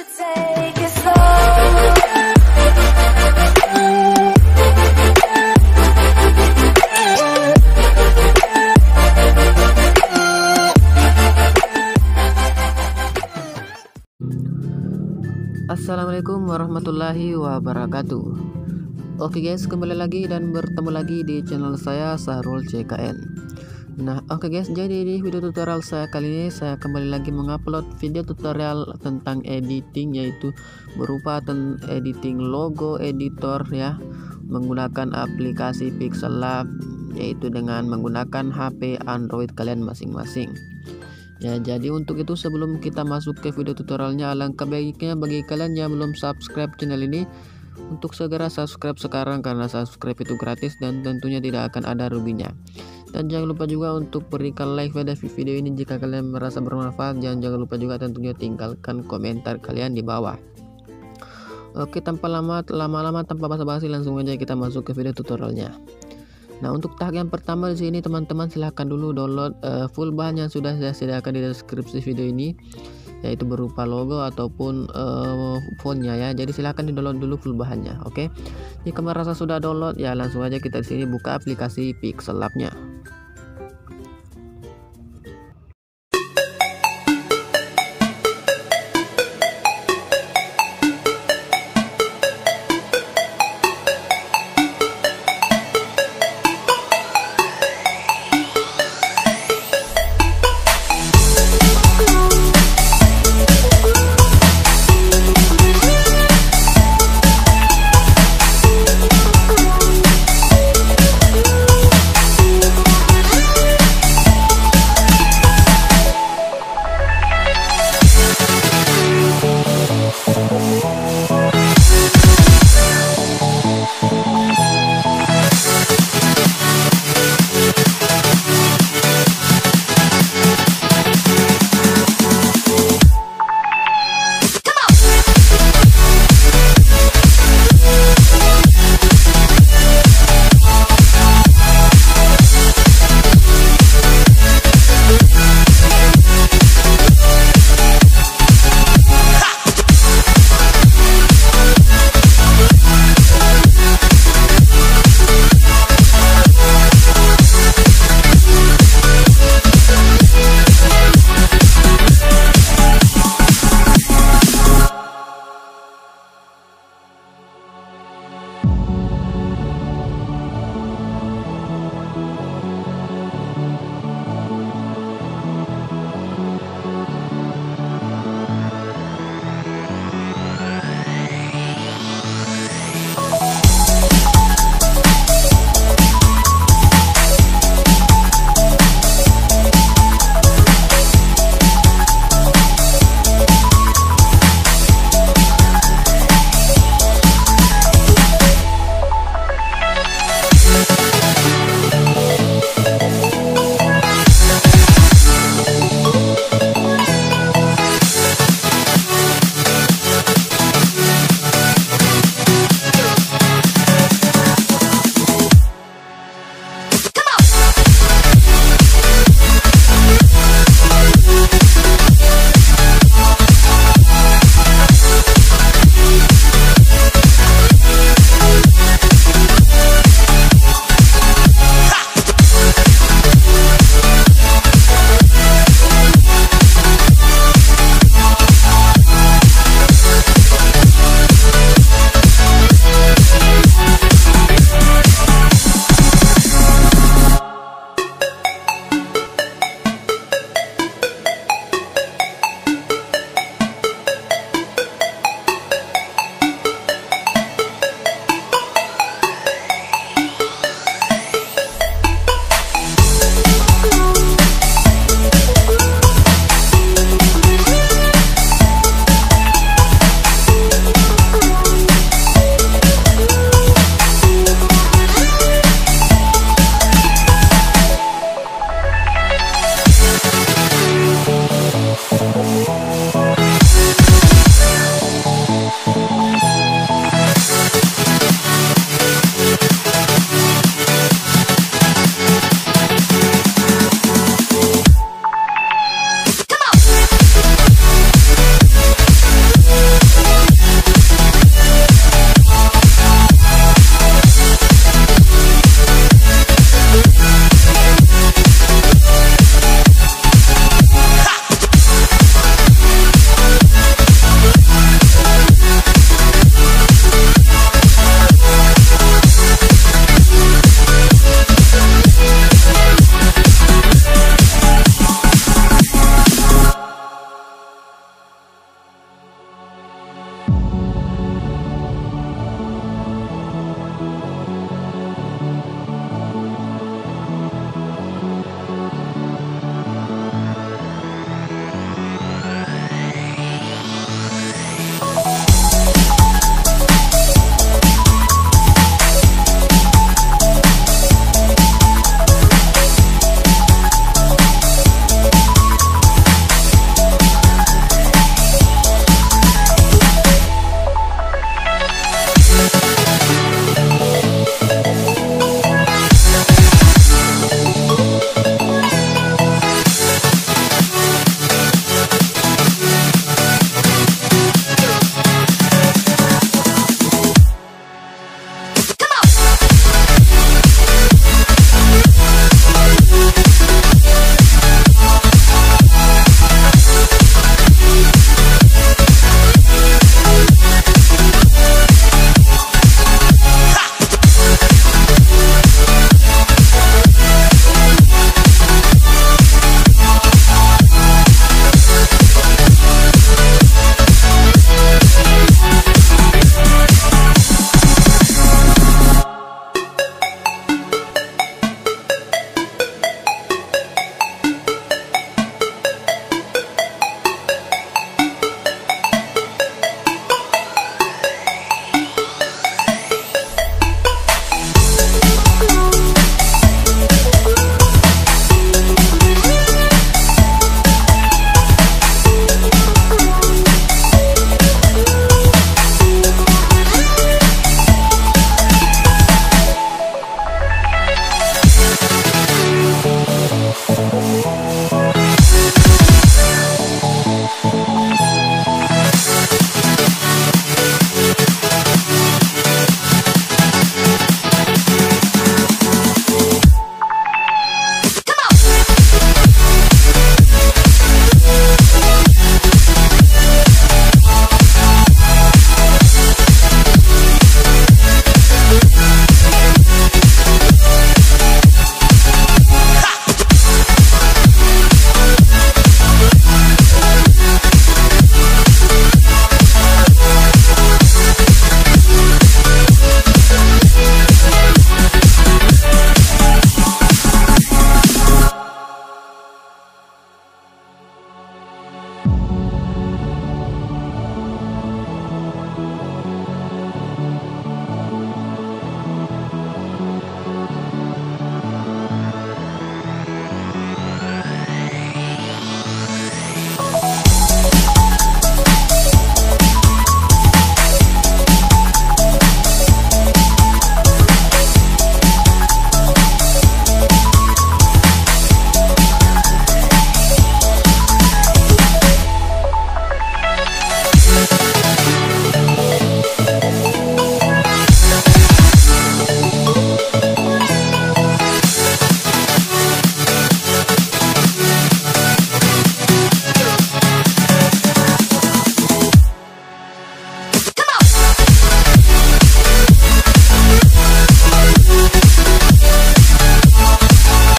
Assalamualaikum warahmatullahi wabarakatuh. Oke guys, kembali lagi dan bertemu lagi di channel saya SAHRUL CKN. Nah oke guys, jadi di video tutorial saya kali ini saya kembali lagi mengupload video tutorial tentang editing, yaitu berupa editing logo editor ya, menggunakan aplikasi Pixellab, yaitu dengan menggunakan HP Android kalian masing-masing. Ya, jadi untuk itu sebelum kita masuk ke video tutorialnya, alangkah baiknya bagi kalian yang belum subscribe channel ini untuk segera subscribe sekarang, karena subscribe itu gratis dan tentunya tidak akan ada ruginya. Dan jangan lupa juga untuk berikan like pada video ini jika kalian merasa bermanfaat, dan jangan lupa juga tentunya tinggalkan komentar kalian di bawah. Oke, tanpa lama-lama tanpa basa-basi, langsung aja kita masuk ke video tutorialnya. Nah, untuk tahap yang pertama di sini teman-teman silahkan dulu download full bahan yang sudah saya sediakan di deskripsi video ini, yaitu berupa logo ataupun fontnya ya. Jadi silahkan di download dulu full bahannya. Oke, jika merasa sudah download ya langsung aja kita di sini buka aplikasi Pixellabnya.